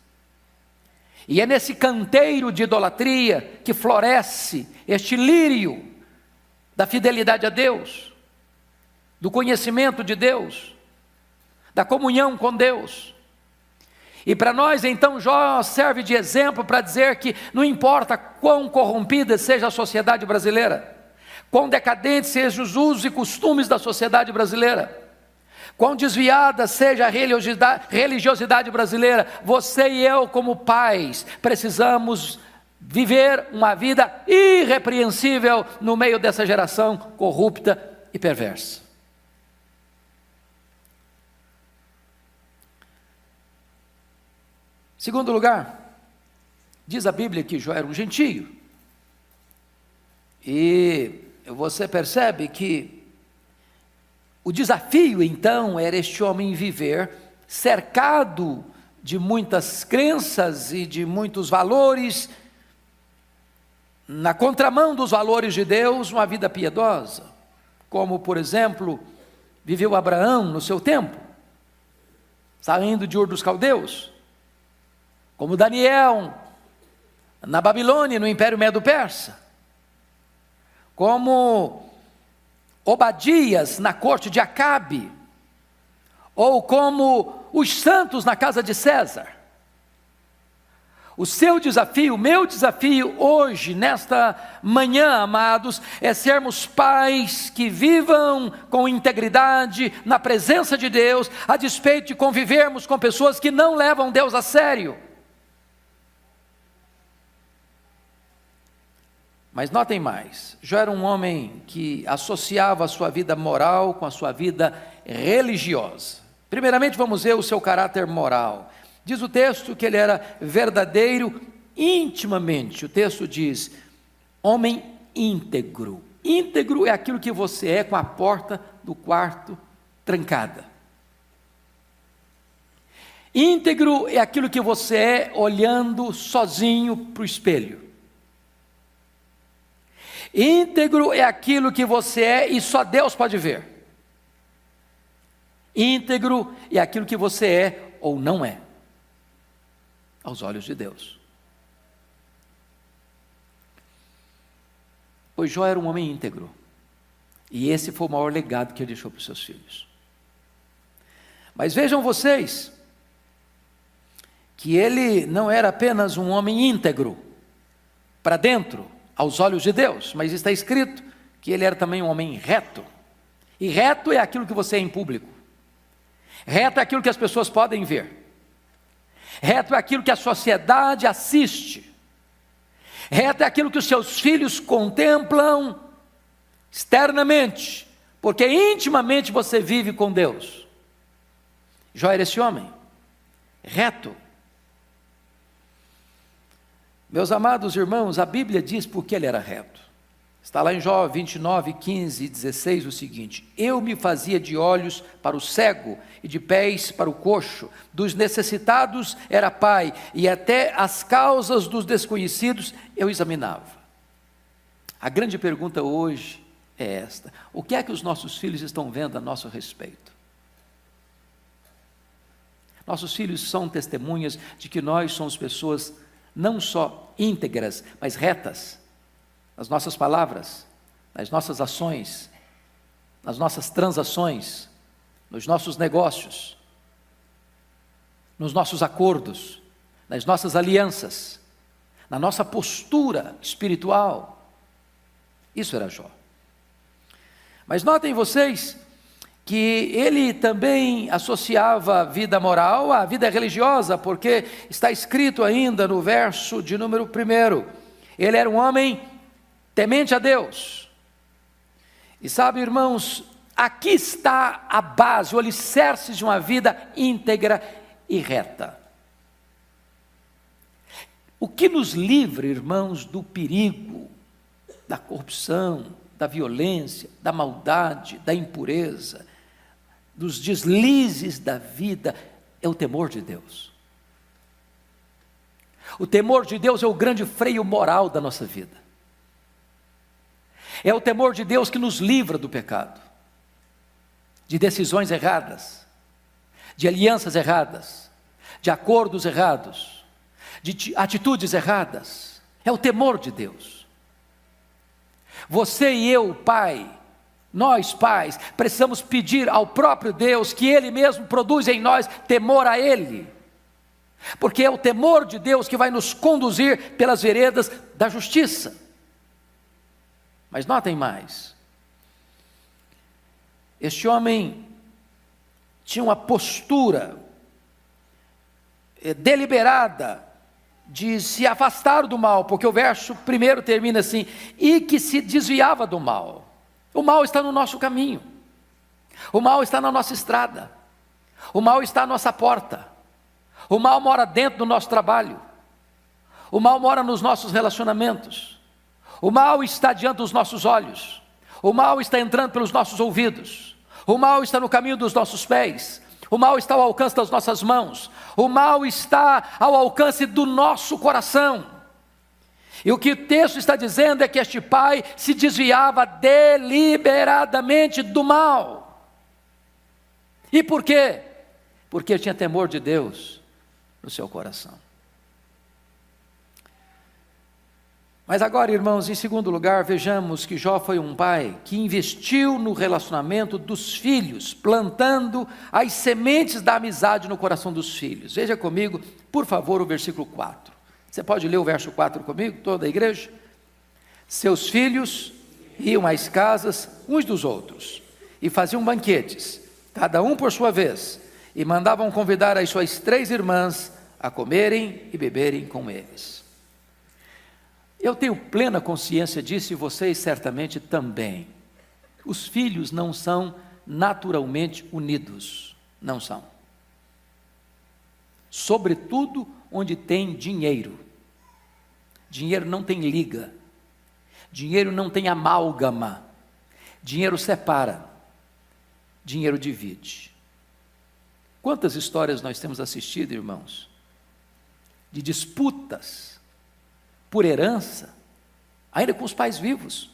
Speaker 1: E é nesse canteiro de idolatria que floresce este lírio da fidelidade a Deus, do conhecimento de Deus, da comunhão com Deus. E para nós, então, Jó serve de exemplo para dizer que não importa quão corrompida seja a sociedade brasileira, Quão decadentes sejam os usos e costumes da sociedade brasileira, quão desviada seja a religiosidade brasileira, você e eu, como pais, precisamos viver uma vida irrepreensível no meio dessa geração corrupta e perversa. Segundo lugar, diz a Bíblia que Jó era um gentio. E você percebe que o desafio então era este homem viver cercado de muitas crenças e de muitos valores, na contramão dos valores de Deus, uma vida piedosa, como por exemplo, viveu Abraão no seu tempo, saindo de Ur dos Caldeus, como Daniel na Babilônia, no Império Medo-Persa, como Obadias na corte de Acabe, ou como os santos na casa de César. O seu desafio, o meu desafio hoje, nesta manhã, amados, é sermos pais que vivam com integridade na presença de Deus, a despeito de convivermos com pessoas que não levam Deus a sério. Mas notem mais, Jó era um homem que associava a sua vida moral com a sua vida religiosa. Primeiramente vamos ver o seu caráter moral. Diz o texto que ele era verdadeiro intimamente. O texto diz, homem íntegro. Íntegro é aquilo que você é com a porta do quarto trancada. Íntegro é aquilo que você é olhando sozinho para o espelho. Íntegro é aquilo que você é e só Deus pode ver. Íntegro é aquilo que você é ou não é, aos olhos de Deus. Pois Jó era um homem íntegro, e esse foi o maior legado que ele deixou para os seus filhos. Mas vejam vocês, que ele não era apenas um homem íntegro, para dentro, aos olhos de Deus, mas está escrito que ele era também um homem reto. E reto é aquilo que você é em público. Reto é aquilo que as pessoas podem ver. Reto é aquilo que a sociedade assiste. Reto é aquilo que os seus filhos contemplam externamente, porque intimamente você vive com Deus. Jó era esse homem, reto. Meus amados irmãos, a Bíblia diz por que ele era reto. Está lá em Jó 29, 15 e 16 o seguinte: eu me fazia de olhos para o cego e de pés para o coxo, dos necessitados era pai, e até as causas dos desconhecidos eu examinava. A grande pergunta hoje é esta: o que é que os nossos filhos estão vendo a nosso respeito? Nossos filhos são testemunhas de que nós somos pessoas não só íntegras, mas retas, nas nossas palavras, nas nossas ações, nas nossas transações, nos nossos negócios, nos nossos acordos, nas nossas alianças, na nossa postura espiritual. Isso era Jó. Mas notem vocês que ele também associava a vida moral à vida religiosa, porque está escrito ainda no verso de número 1, ele era um homem temente a Deus. E sabe, irmãos, aqui está a base, o alicerce de uma vida íntegra e reta. O que nos livra, irmãos, do perigo, da corrupção, da violência, da maldade, da impureza, dos deslizes da vida, é o temor de Deus. O temor de Deus é o grande freio moral da nossa vida. É o temor de Deus que nos livra do pecado, de decisões erradas, de alianças erradas, de acordos errados, de atitudes erradas. É o temor de Deus. Você e eu, pai, nós pais, precisamos pedir ao próprio Deus que Ele mesmo produza em nós temor a Ele, porque é o temor de Deus que vai nos conduzir pelas veredas da justiça. Mas notem mais. Este homem tinha uma postura deliberada de se afastar do mal, porque o verso primeiro termina assim: e que se desviava do mal. O mal está no nosso caminho, o mal está na nossa estrada, o mal está à nossa porta, o mal mora dentro do nosso trabalho, o mal mora nos nossos relacionamentos, o mal está diante dos nossos olhos, o mal está entrando pelos nossos ouvidos, o mal está no caminho dos nossos pés, o mal está ao alcance das nossas mãos, o mal está ao alcance do nosso coração. E o que o texto está dizendo é que este pai se desviava deliberadamente do mal. E por quê? Porque ele tinha temor de Deus no seu coração. Mas agora, irmãos, em segundo lugar, vejamos que Jó foi um pai que investiu no relacionamento dos filhos, plantando as sementes da amizade no coração dos filhos. Veja comigo, por favor, o versículo 4. Você pode ler o verso 4 comigo, toda a igreja? Seus filhos iam às casas uns dos outros e faziam banquetes, cada um por sua vez, e mandavam convidar as suas 3 irmãs a comerem e beberem com eles. Eu tenho plena consciência disso e vocês certamente também. Os filhos não são naturalmente unidos, não são. Sobretudo onde tem dinheiro. Dinheiro não tem liga, dinheiro não tem amálgama, dinheiro separa, dinheiro divide. Quantas histórias nós temos assistido, irmãos, de disputas por herança, ainda com os pais vivos.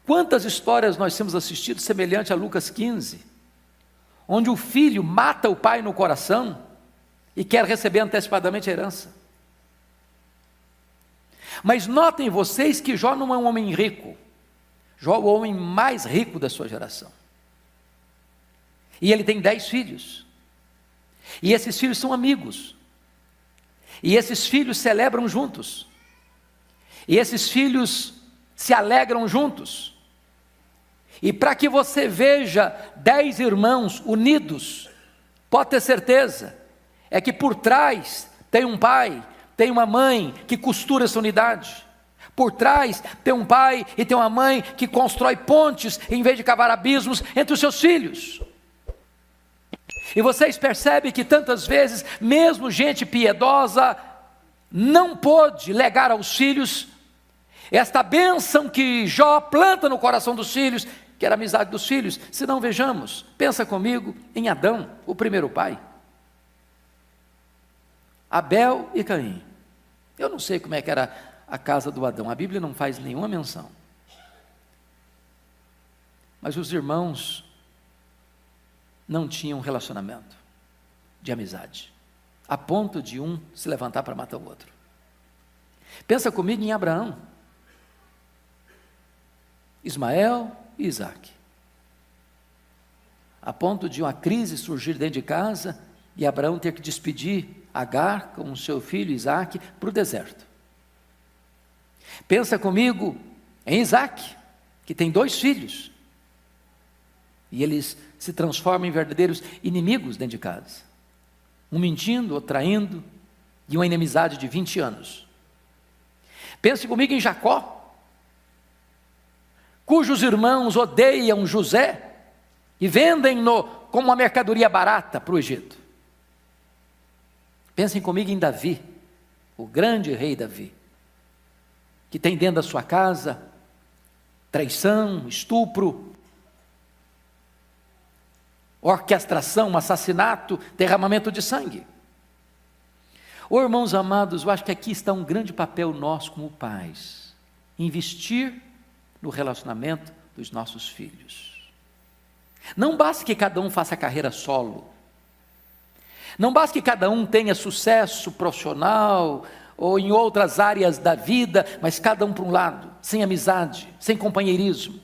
Speaker 1: Quantas histórias nós temos assistido semelhante a Lucas 15, onde o filho mata o pai no coração e quer receber antecipadamente a herança. Mas notem vocês que Jó não é um homem rico. Jó é o homem mais rico da sua geração. E ele tem 10 filhos. E esses filhos são amigos. E esses filhos celebram juntos. E esses filhos se alegram juntos. E para que você veja 10 irmãos unidos, pode ter certeza, é que por trás tem um pai, tem uma mãe que costura essa unidade. Por trás tem um pai e tem uma mãe que constrói pontes em vez de cavar abismos entre os seus filhos. E vocês percebem que tantas vezes, mesmo gente piedosa, não pôde legar aos filhos esta bênção que Jó planta no coração dos filhos, que era a amizade dos filhos. Se não, vejamos, pensa comigo em Adão, o primeiro pai. Abel e Caim. Eu não sei como é que era a casa do Adão, a Bíblia não faz nenhuma menção. Mas os irmãos não tinham relacionamento de amizade, a ponto de um se levantar para matar o outro. Pensa comigo em Abraão, Ismael e Isaque, a ponto de uma crise surgir dentro de casa e Abraão ter que despedir Agar com o seu filho Isaque para o deserto. Pensa comigo em Isaque, que tem 2 filhos, e eles se transformam em verdadeiros inimigos dentro de casa, um mentindo, outro traindo, e uma inimizade de 20 anos. Pense comigo em Jacó, cujos irmãos odeiam José e vendem-no como uma mercadoria barata para o Egito. Pensem comigo em Davi, o grande rei Davi, que tem dentro da sua casa traição, estupro, orquestração, assassinato, derramamento de sangue. Oh, irmãos amados, eu acho que aqui está um grande papel nosso como pais, investir no relacionamento dos nossos filhos. Não basta que cada um faça carreira solo, não basta que cada um tenha sucesso profissional ou em outras áreas da vida, mas cada um para um lado, sem amizade, sem companheirismo.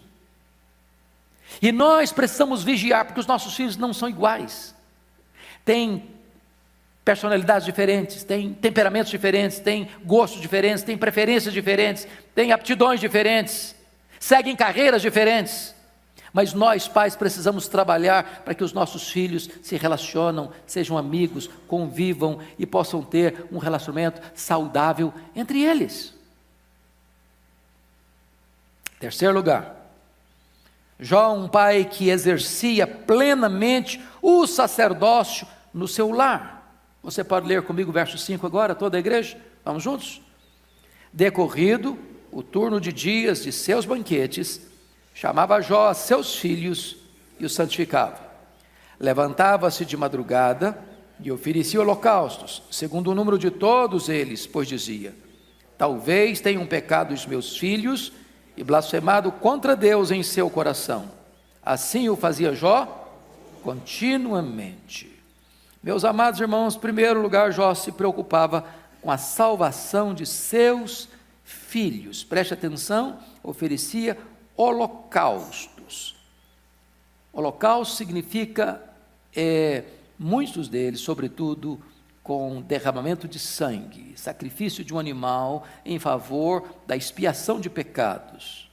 Speaker 1: E nós precisamos vigiar, porque os nossos filhos não são iguais. Tem personalidades diferentes, têm temperamentos diferentes, têm gostos diferentes, têm preferências diferentes, têm aptidões diferentes, seguem carreiras diferentes. Mas nós, pais, precisamos trabalhar para que os nossos filhos se relacionem, sejam amigos, convivam e possam ter um relacionamento saudável entre eles. Terceiro lugar, Jó, um pai que exercia plenamente o sacerdócio no seu lar. Você pode ler comigo o verso 5 agora, toda a igreja? Vamos juntos? Decorrido o turno de dias de seus banquetes, chamava Jó a seus filhos e os santificava. Levantava-se de madrugada e oferecia holocaustos, segundo o número de todos eles, pois dizia: talvez tenham pecado os meus filhos e blasfemado contra Deus em seu coração. Assim o fazia Jó continuamente. Meus amados irmãos, em primeiro lugar, Jó se preocupava com a salvação de seus filhos. Preste atenção, oferecia holocaustos. Holocausto significa, muitos deles, sobretudo, com derramamento de sangue, sacrifício de um animal em favor da expiação de pecados.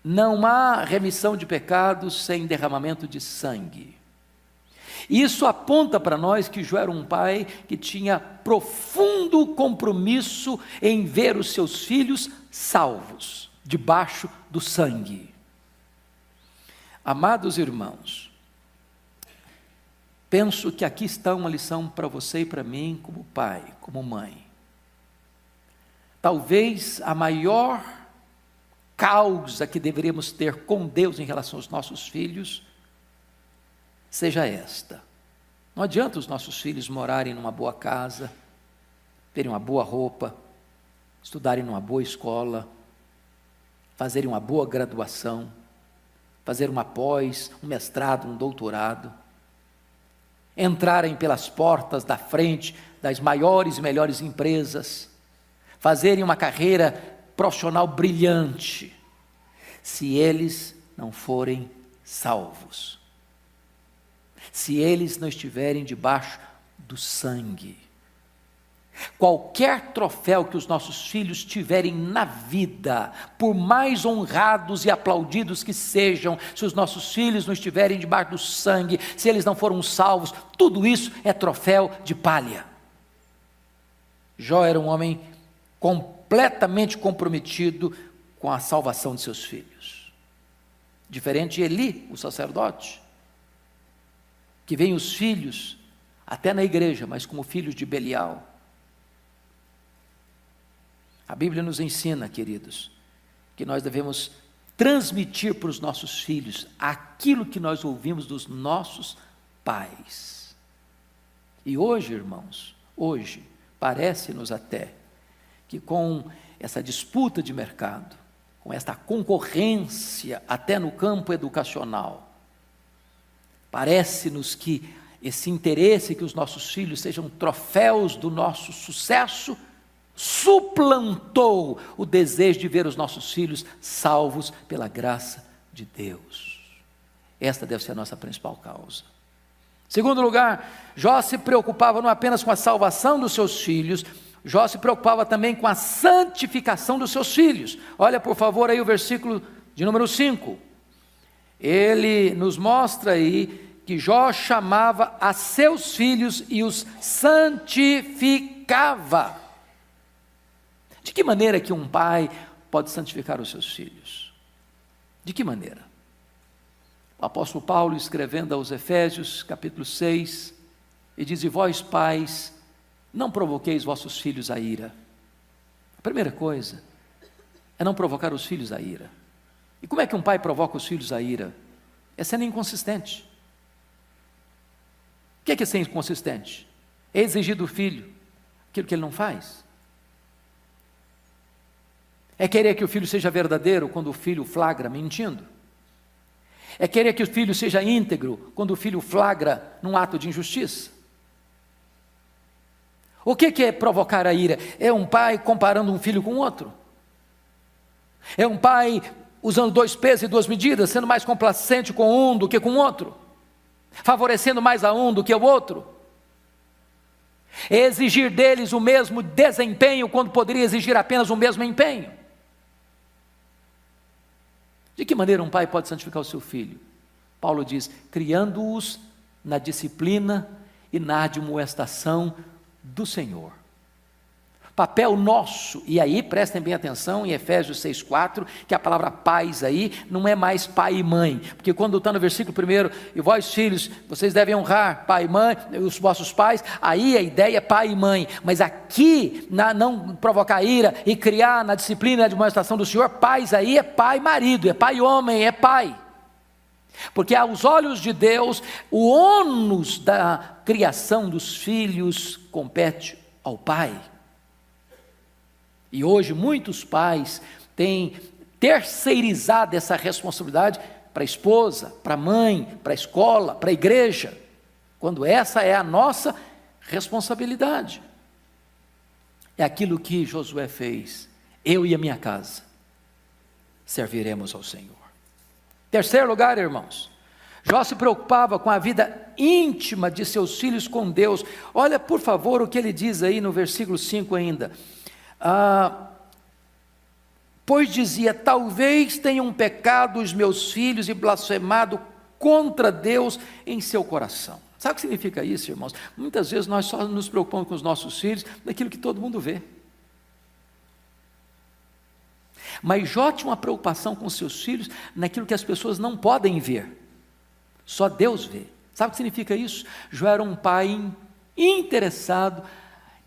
Speaker 1: Não há remissão de pecados sem derramamento de sangue. Isso aponta para nós que Jó era um pai que tinha profundo compromisso em ver os seus filhos salvos, debaixo do sangue. Amados irmãos, penso que aqui está uma lição para você e para mim, como pai, como mãe. Talvez a maior causa que deveríamos ter com Deus em relação aos nossos filhos seja esta: não adianta os nossos filhos morarem numa boa casa, terem uma boa roupa, estudarem numa boa escola, fazerem uma boa graduação, fazer uma pós, um mestrado, um doutorado, entrarem pelas portas da frente das maiores e melhores empresas, fazerem uma carreira profissional brilhante, se eles não forem salvos, se eles não estiverem debaixo do sangue. Qualquer troféu que os nossos filhos tiverem na vida, por mais honrados e aplaudidos que sejam, se os nossos filhos não estiverem debaixo do sangue, se eles não foram salvos, tudo isso é troféu de palha. Jó era um homem completamente comprometido com a salvação de seus filhos. Diferente de Eli, o sacerdote, que vem os filhos até na igreja, mas como filhos de Belial. A Bíblia nos ensina, queridos, que nós devemos transmitir para os nossos filhos aquilo que nós ouvimos dos nossos pais. E hoje, irmãos, hoje, parece-nos até que com essa disputa de mercado, com esta concorrência até no campo educacional, parece-nos que esse interesse que os nossos filhos sejam troféus do nosso sucesso suplantou o desejo de ver os nossos filhos salvos pela graça de Deus. Esta deve ser a nossa principal causa. Segundo lugar, Jó se preocupava não apenas com a salvação dos seus filhos, Jó se preocupava também com a santificação dos seus filhos. Olha por favor aí o versículo de número 5. Ele nos mostra aí que Jó chamava a seus filhos e os santificava. De que maneira que um pai pode santificar os seus filhos? De que maneira? O apóstolo Paulo, escrevendo aos Efésios, capítulo 6, ele diz: e vós, pais, não provoqueis vossos filhos a ira. A primeira coisa é não provocar os filhos a ira. E como é que um pai provoca os filhos a ira? É sendo inconsistente. O que é ser inconsistente? É exigir do filho aquilo que ele não faz. É querer que o filho seja verdadeiro quando o filho flagra mentindo. É querer que o filho seja íntegro quando o filho flagra num ato de injustiça. O que é provocar a ira? É um pai comparando um filho com outro. É um pai usando 2 pesos e 2 medidas, sendo mais complacente com um do que com o outro, favorecendo mais a um do que o outro. é exigir deles o mesmo desempenho, quando poderia exigir apenas o mesmo empenho. De que maneira um pai pode santificar o seu filho? Paulo diz: criando-os na disciplina e na admoestação do Senhor. Papel nosso, e aí prestem bem atenção em Efésios 6,4, que a palavra pais aí não é mais pai e mãe, porque quando está no versículo 1, e vós filhos, vocês devem honrar pai e mãe, os vossos pais, aí a ideia é pai e mãe, mas aqui, não provocar ira e criar na disciplina e na demonstração do Senhor, pais aí é pai marido, é pai homem, é pai, porque aos olhos de Deus, o ônus da criação dos filhos compete ao pai. E hoje muitos pais têm terceirizado essa responsabilidade para a esposa, para a mãe, para a escola, para a igreja, quando essa é a nossa responsabilidade. É aquilo que Josué fez: eu e a minha casa serviremos ao Senhor. Terceiro lugar, irmãos, Jó se preocupava com a vida íntima de seus filhos com Deus. Olha, por favor, o que ele diz aí no versículo 5 ainda. Pois dizia: talvez tenham pecado os meus filhos e blasfemado contra Deus em seu coração. Sabe o que significa isso, irmãos? Muitas vezes nós só nos preocupamos com os nossos filhos naquilo que todo mundo vê. Mas Jó tinha uma preocupação com seus filhos naquilo que as pessoas não podem ver, só Deus vê. Sabe o que significa isso? Jó era um pai interessado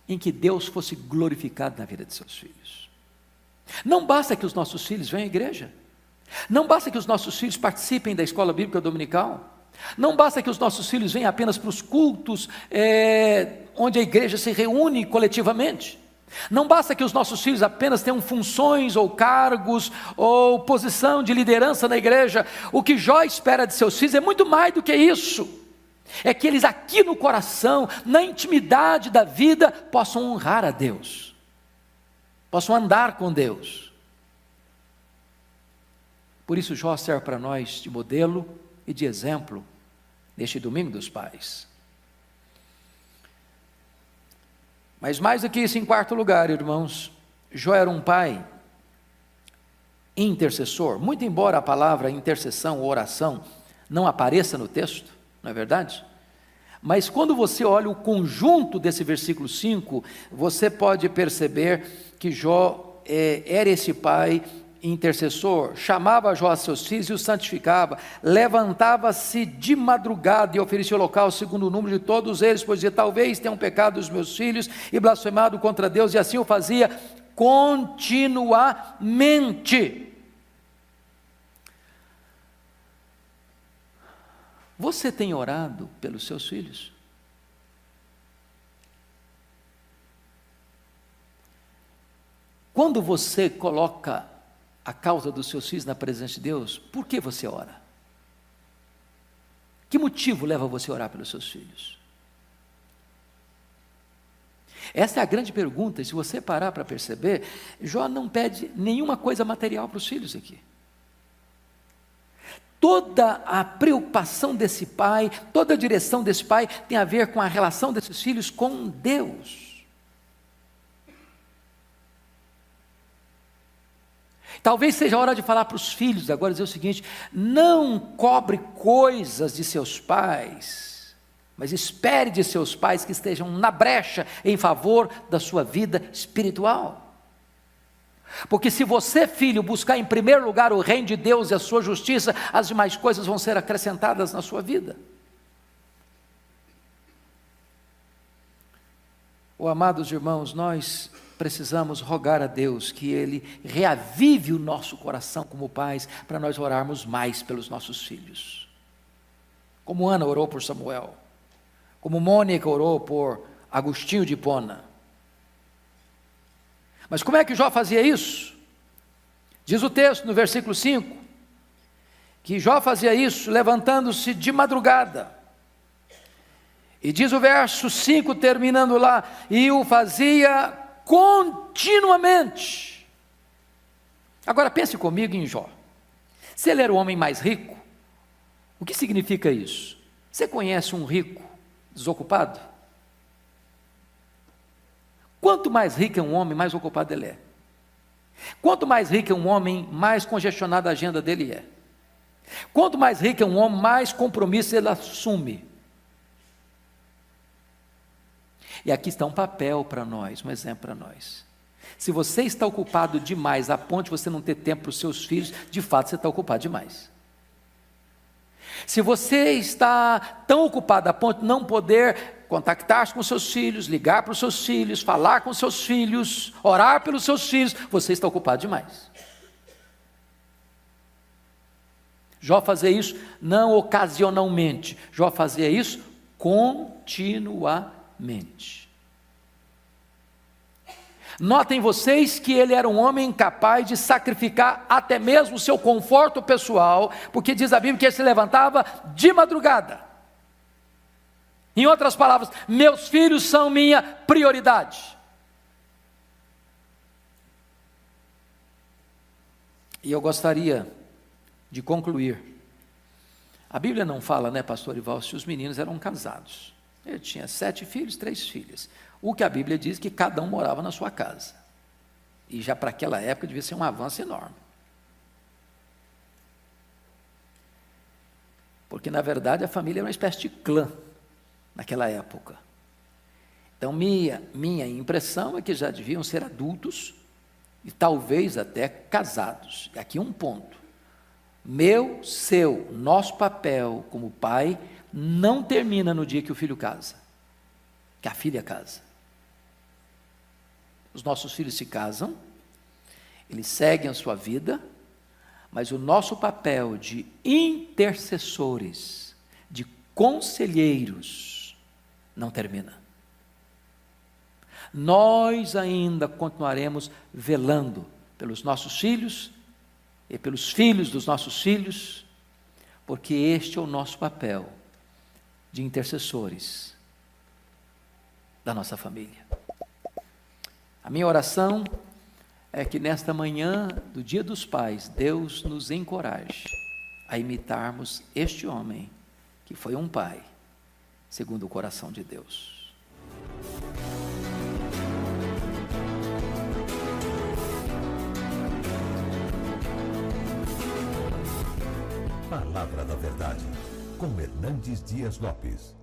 Speaker 1: em que Deus fosse glorificado na vida de seus filhos. Não basta que os nossos filhos venham à igreja, não basta que os nossos filhos participem da escola bíblica dominical, não basta que os nossos filhos venham apenas para os cultos onde a igreja se reúne coletivamente, não basta que os nossos filhos apenas tenham funções ou cargos ou posição de liderança na igreja. O que Jó espera de seus filhos é muito mais do que isso. É que eles aqui no coração, na intimidade da vida, possam honrar a Deus, possam andar com Deus. Por isso Jó serve para nós de modelo e de exemplo neste domingo dos pais. Mas mais do que isso, em quarto lugar, irmãos, Jó era um pai intercessor. Muito embora a palavra intercessão ou oração não apareça no texto, não é verdade? Mas quando você olha o conjunto desse versículo 5, você pode perceber que Jó era esse pai intercessor. Chamava Jó a seus filhos e os santificava, levantava-se de madrugada e oferecia holocausto segundo o número de todos eles, pois dizia: talvez tenham pecado os meus filhos e blasfemado contra Deus, e assim o fazia continuamente. Você tem orado pelos seus filhos? Quando você coloca a causa dos seus filhos na presença de Deus, por que você ora? Que motivo leva você a orar pelos seus filhos? Essa é a grande pergunta, e se você parar para perceber, Jó não pede nenhuma coisa material para os filhos aqui. Toda a preocupação desse pai, toda a direção desse pai tem a ver com a relação desses filhos com Deus. Talvez seja a hora de falar para os filhos agora, dizer o seguinte: não cobre coisas de seus pais, mas espere de seus pais que estejam na brecha em favor da sua vida espiritual. Porque se você, filho, buscar em primeiro lugar o reino de Deus e a sua justiça, as demais coisas vão ser acrescentadas na sua vida. Amados irmãos, nós precisamos rogar a Deus que Ele reavive o nosso coração como pais, para nós orarmos mais pelos nossos filhos. Como Ana orou por Samuel, como Mônica orou por Agostinho de Hipona. Mas como é que Jó fazia isso? Diz o texto no versículo 5, que Jó fazia isso levantando-se de madrugada. E diz o verso 5, terminando lá: e o fazia continuamente. Agora pense comigo em Jó. Se ele era o homem mais rico, o que significa isso? Você conhece um rico desocupado? Quanto mais rico é um homem, mais ocupado ele é. Quanto mais rico é um homem, mais congestionada a agenda dele é. Quanto mais rico é um homem, mais compromisso ele assume. E aqui está um papel para nós, um exemplo para nós. Se você está ocupado demais, a ponto de você não ter tempo para os seus filhos, de fato você está ocupado demais. Se você está tão ocupado a ponto de não poder contactar-se com seus filhos, ligar para os seus filhos, falar com seus filhos, orar pelos seus filhos, você está ocupado demais. Jó fazia isso não ocasionalmente, Jó fazia isso continuamente. Notem vocês que ele era um homem capaz de sacrificar até mesmo o seu conforto pessoal, porque diz a Bíblia que ele se levantava de madrugada. Em outras palavras, meus filhos são minha prioridade. E eu gostaria de concluir. A Bíblia não fala, né, pastor Ival, se os meninos eram casados. Ele tinha 7 filhos, 3 filhas. O que a Bíblia diz que cada um morava na sua casa. E já para aquela época devia ser um avanço enorme. Porque na verdade a família era uma espécie de clã naquela época. Então minha impressão é que já deviam ser adultos e talvez até casados. E aqui um ponto. Nosso papel como pai não termina no dia que o filho casa, que a filha casa. Os nossos filhos se casam, eles seguem a sua vida, mas o nosso papel de intercessores, de conselheiros, não termina. Nós ainda continuaremos velando pelos nossos filhos e pelos filhos dos nossos filhos, porque este é o nosso papel de intercessores da nossa família. A minha oração é que nesta manhã do Dia dos Pais, Deus nos encoraje a imitarmos este homem, que foi um pai, segundo o coração de Deus.
Speaker 2: Palavra da Verdade, com Hernandes Dias Lopes.